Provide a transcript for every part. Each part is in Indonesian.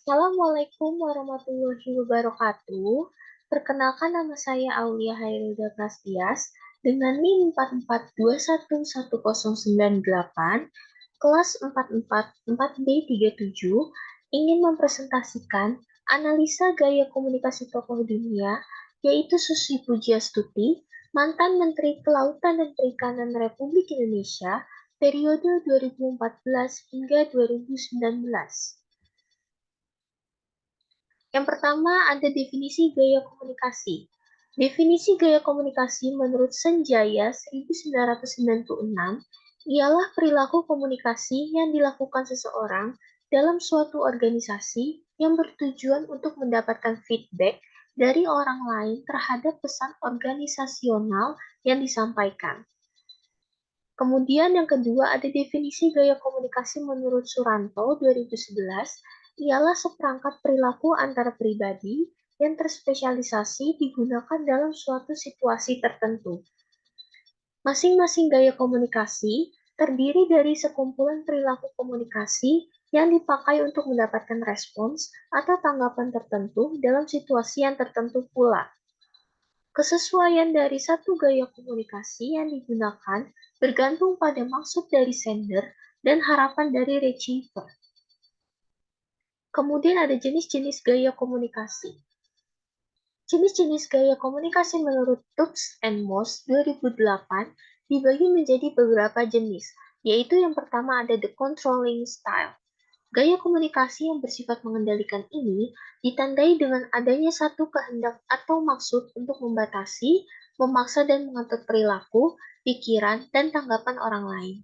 Assalamualaikum warahmatullahi wabarakatuh. Perkenalkan nama saya Aulia Hairulda Prastias dengan NIM 4421198, kelas 444B37, ingin mempresentasikan analisa gaya komunikasi tokoh dunia, yaitu Susi Pujiastuti, mantan Menteri Kelautan dan Perikanan Republik Indonesia, periode 2014 hingga 2019. Yang pertama ada definisi gaya komunikasi. Definisi gaya komunikasi menurut Senjaya 1996 ialah perilaku komunikasi yang dilakukan seseorang dalam suatu organisasi yang bertujuan untuk mendapatkan feedback dari orang lain terhadap pesan organisasional yang disampaikan. Kemudian yang kedua ada definisi gaya komunikasi menurut Suranto 2011 ialah seperangkat perilaku antara pribadi yang terspesialisasi digunakan dalam suatu situasi tertentu. Masing-masing gaya komunikasi terdiri dari sekumpulan perilaku komunikasi yang dipakai untuk mendapatkan respons atau tanggapan tertentu dalam situasi yang tertentu pula. Kesesuaian dari satu gaya komunikasi yang digunakan bergantung pada maksud dari sender dan harapan dari receiver. Kemudian ada jenis-jenis gaya komunikasi. Jenis-jenis gaya komunikasi menurut Tubbs and Moss 2008 dibagi menjadi beberapa jenis, yaitu yang pertama ada the controlling style. Gaya komunikasi yang bersifat mengendalikan ini ditandai dengan adanya satu kehendak atau maksud untuk membatasi, memaksa dan mengatur perilaku, pikiran, dan tanggapan orang lain.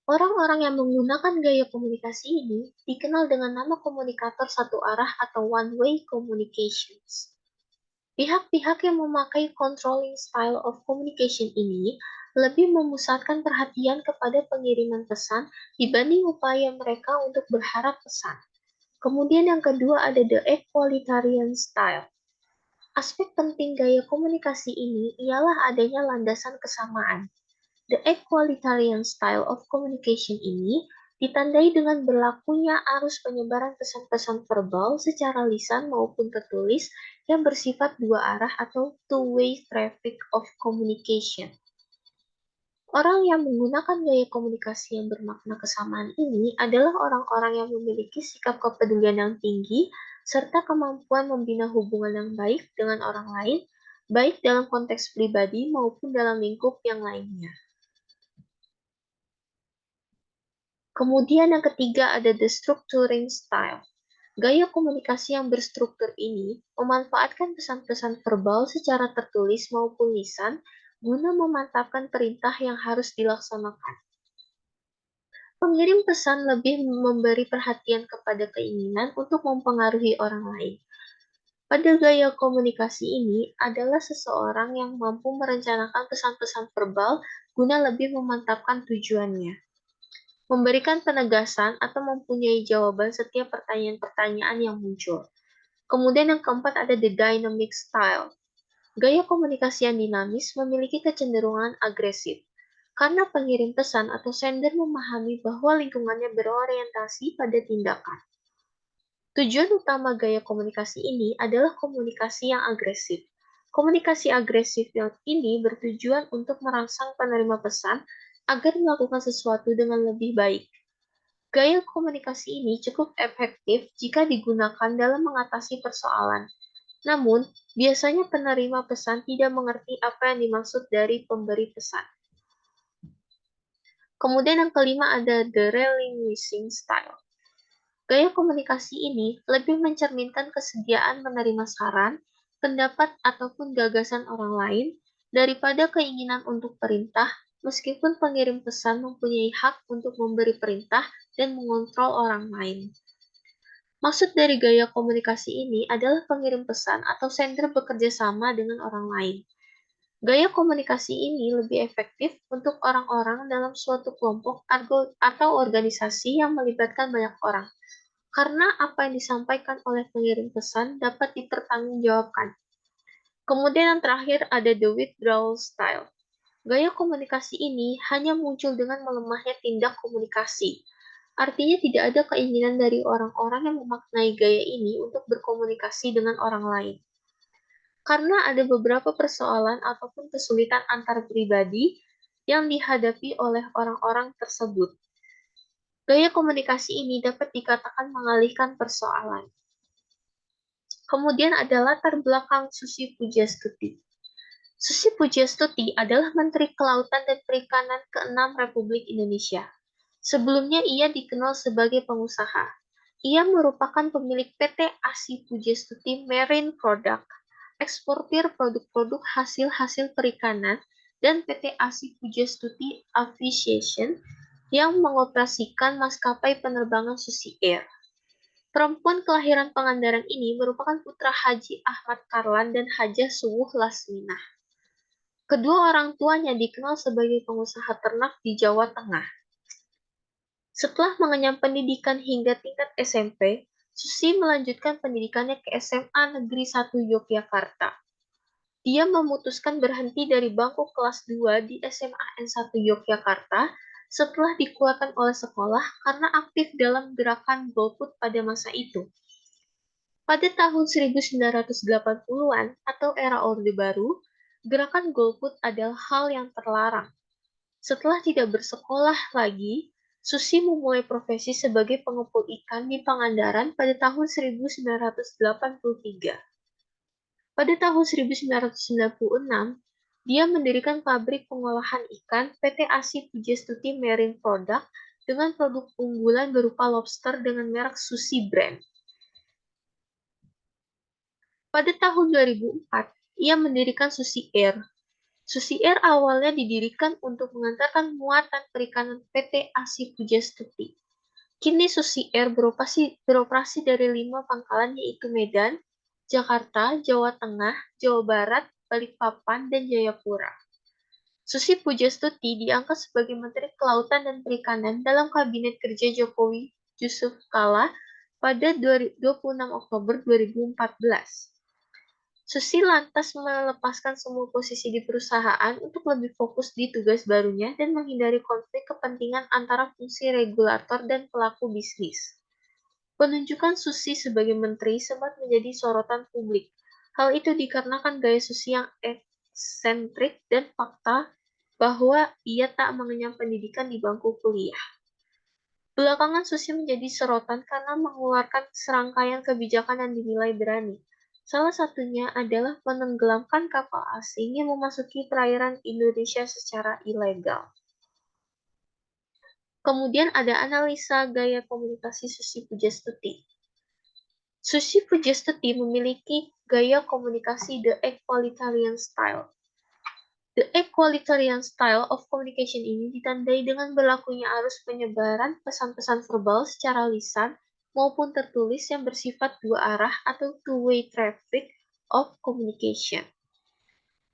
Orang-orang yang menggunakan gaya komunikasi ini dikenal dengan nama komunikator satu arah atau one-way communications. Pihak-pihak yang memakai controlling style of communication ini lebih memusatkan perhatian kepada pengiriman pesan dibanding upaya mereka untuk berharap pesan. Kemudian yang kedua ada the equalitarian style. Aspek penting gaya komunikasi ini ialah adanya landasan kesamaan. The equalitarian style of communication ini ditandai dengan berlakunya arus penyebaran pesan-pesan verbal secara lisan maupun tertulis yang bersifat dua arah atau two-way traffic of communication. Orang yang menggunakan gaya komunikasi yang bermakna kesamaan ini adalah orang-orang yang memiliki sikap kepedulian yang tinggi serta kemampuan membina hubungan yang baik dengan orang lain, baik dalam konteks pribadi maupun dalam lingkup yang lainnya. Kemudian yang ketiga ada the structuring style. Gaya komunikasi yang berstruktur ini memanfaatkan pesan-pesan verbal secara tertulis maupun lisan guna memantapkan perintah yang harus dilaksanakan. Pengirim pesan lebih memberi perhatian kepada keinginan untuk mempengaruhi orang lain. Pada gaya komunikasi ini adalah seseorang yang mampu merencanakan pesan-pesan verbal guna lebih memantapkan tujuannya. Memberikan penegasan atau mempunyai jawaban setiap pertanyaan-pertanyaan yang muncul. Kemudian yang keempat ada the dynamic style. Gaya komunikasi yang dinamis memiliki kecenderungan agresif, karena pengirim pesan atau sender memahami bahwa lingkungannya berorientasi pada tindakan. Tujuan utama gaya komunikasi ini adalah komunikasi yang agresif. Komunikasi agresif yang ini bertujuan untuk merangsang penerima pesan agar melakukan sesuatu dengan lebih baik. Gaya komunikasi ini cukup efektif jika digunakan dalam mengatasi persoalan. Namun, biasanya penerima pesan tidak mengerti apa yang dimaksud dari pemberi pesan. Kemudian yang kelima ada the relinquishing style. Gaya komunikasi ini lebih mencerminkan kesediaan menerima saran, pendapat, ataupun gagasan orang lain daripada keinginan untuk perintah, meskipun pengirim pesan mempunyai hak untuk memberi perintah dan mengontrol orang lain. Maksud dari gaya komunikasi ini adalah pengirim pesan atau sender bekerja sama dengan orang lain. Gaya komunikasi ini lebih efektif untuk orang-orang dalam suatu kelompok atau organisasi yang melibatkan banyak orang, karena apa yang disampaikan oleh pengirim pesan dapat dipertanggungjawabkan. Kemudian yang terakhir ada the withdrawal style. Gaya komunikasi ini hanya muncul dengan melemahnya tindak komunikasi. Artinya tidak ada keinginan dari orang-orang yang memaknai gaya ini untuk berkomunikasi dengan orang lain. Karena ada beberapa persoalan ataupun kesulitan antar pribadi yang dihadapi oleh orang-orang tersebut. Gaya komunikasi ini dapat dikatakan mengalihkan persoalan. Kemudian ada latar belakang Susi Pujastuti. Susi Pujastuti adalah Menteri Kelautan dan Perikanan ke-6 Republik Indonesia. Sebelumnya ia dikenal sebagai pengusaha. Ia merupakan pemilik PT ASI Pujastuti Marine Product, eksportir produk-produk hasil-hasil perikanan, dan PT ASI Pujastuti Aviation yang mengoperasikan maskapai penerbangan Susi Air. Perempuan kelahiran Pangandaran ini merupakan putra Haji Ahmad Karlan dan Hajah Suwuh Lasminah. Kedua orang tuanya dikenal sebagai pengusaha ternak di Jawa Tengah. Setelah mengenyam pendidikan hingga tingkat SMP, Susi melanjutkan pendidikannya ke SMA Negeri 1 Yogyakarta. Dia memutuskan berhenti dari bangku kelas 2 di SMA N1 Yogyakarta setelah dikeluarkan oleh sekolah karena aktif dalam gerakan golput pada masa itu. Pada tahun 1980-an atau era Orde Baru, gerakan golput adalah hal yang terlarang. Setelah tidak bersekolah lagi, Susi memulai profesi sebagai pengepul ikan di Pangandaran pada tahun 1983. Pada tahun 1996, dia mendirikan pabrik pengolahan ikan PT ASI Pujastuti Marine Product dengan produk unggulan berupa lobster dengan merek Susi Brand. Pada tahun 2004, ia mendirikan Susi Air. Susi Air awalnya didirikan untuk mengantarkan muatan perikanan PT ASI Pujastuti. Kini Susi Air beroperasi dari 5 pangkalan yaitu Medan, Jakarta, Jawa Tengah, Jawa Barat, Balikpapan, dan Jayapura. Susi Pujastuti diangkat sebagai Menteri Kelautan dan Perikanan dalam Kabinet Kerja Jokowi Yusuf Kala pada 26 Oktober 2014. Susi lantas melepaskan semua posisi di perusahaan untuk lebih fokus di tugas barunya dan menghindari konflik kepentingan antara fungsi regulator dan pelaku bisnis. Penunjukan Susi sebagai menteri sempat menjadi sorotan publik. Hal itu dikarenakan gaya Susi yang eksentrik dan fakta bahwa ia tak mengenyam pendidikan di bangku kuliah. Belakangan Susi menjadi sorotan karena mengeluarkan serangkaian kebijakan yang dinilai berani. Salah satunya adalah menenggelamkan kapal asing yang memasuki perairan Indonesia secara ilegal. Kemudian ada analisa gaya komunikasi Susi Pujastuti. Susi Pujastuti memiliki gaya komunikasi the equalitarian style. The equalitarian style of communication ini ditandai dengan berlakunya arus penyebaran pesan-pesan verbal secara lisan maupun tertulis yang bersifat dua arah atau two-way traffic of communication.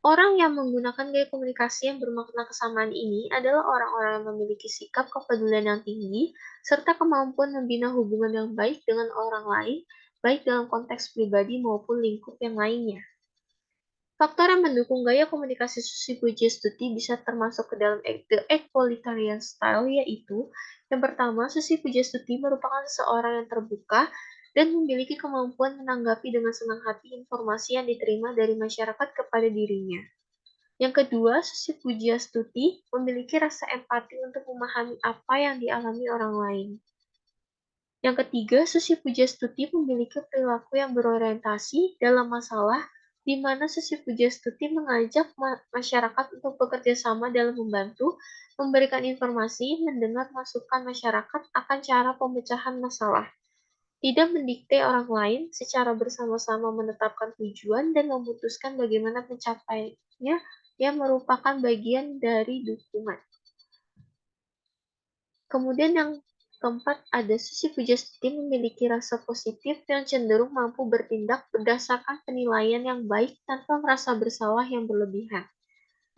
Orang yang menggunakan gaya komunikasi yang bermakna kesamaan ini adalah orang-orang yang memiliki sikap kepedulian yang tinggi serta kemampuan membina hubungan yang baik dengan orang lain, baik dalam konteks pribadi maupun lingkup yang lainnya. Faktor yang mendukung gaya komunikasi Susi Pujastuti bisa termasuk ke dalam the equalitarian style, yaitu yang pertama, Susi Pujastuti merupakan seseorang yang terbuka dan memiliki kemampuan menanggapi dengan senang hati informasi yang diterima dari masyarakat kepada dirinya. Yang kedua, Susi Pujastuti memiliki rasa empati untuk memahami apa yang dialami orang lain. Yang ketiga, Susi Pujastuti memiliki perilaku yang berorientasi dalam masalah di mana Susi Pujastuti mengajak masyarakat untuk bekerja sama dalam membantu, memberikan informasi, mendengar masukan masyarakat akan cara pemecahan masalah. Tidak mendikte orang lain, secara bersama-sama menetapkan tujuan dan memutuskan bagaimana mencapainya yang merupakan bagian dari dukungan. Kemudian yang keempat, ada Susi Pujastuti memiliki rasa positif yang cenderung mampu bertindak berdasarkan penilaian yang baik tanpa merasa bersalah yang berlebihan.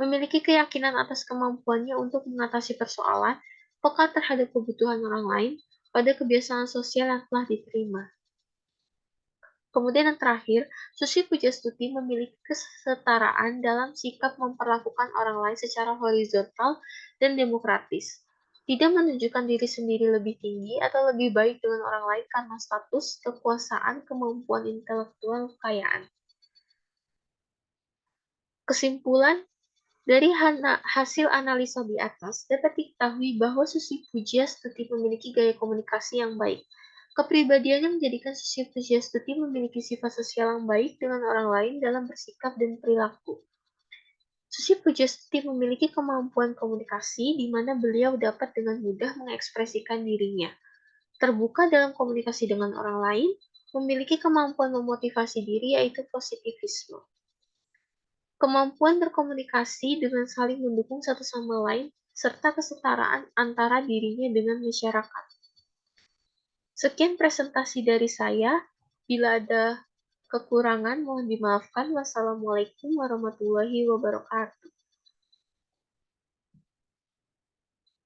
Memiliki keyakinan atas kemampuannya untuk mengatasi persoalan, peka terhadap kebutuhan orang lain, pada kebiasaan sosial yang telah diterima. Kemudian yang terakhir, Susi Pujastuti memiliki kesetaraan dalam sikap memperlakukan orang lain secara horizontal dan demokratis. Tidak menunjukkan diri sendiri lebih tinggi atau lebih baik dengan orang lain karena status, kekuasaan, kemampuan intelektual, kekayaan. Kesimpulan, dari hasil analisa di atas, dapat diketahui bahwa Susi Pujiastuti memiliki gaya komunikasi yang baik. Kepribadiannya menjadikan Susi Pujiastuti memiliki sifat sosial yang baik dengan orang lain dalam bersikap dan perilaku. Susi Pujiastuti memiliki kemampuan komunikasi di mana beliau dapat dengan mudah mengekspresikan dirinya, terbuka dalam komunikasi dengan orang lain, memiliki kemampuan memotivasi diri yaitu positivisme. Kemampuan berkomunikasi dengan saling mendukung satu sama lain, serta kesetaraan antara dirinya dengan masyarakat. Sekian presentasi dari saya. Bila ada kekurangan, mohon dimaafkan. Wassalamualaikum warahmatullahi wabarakatuh.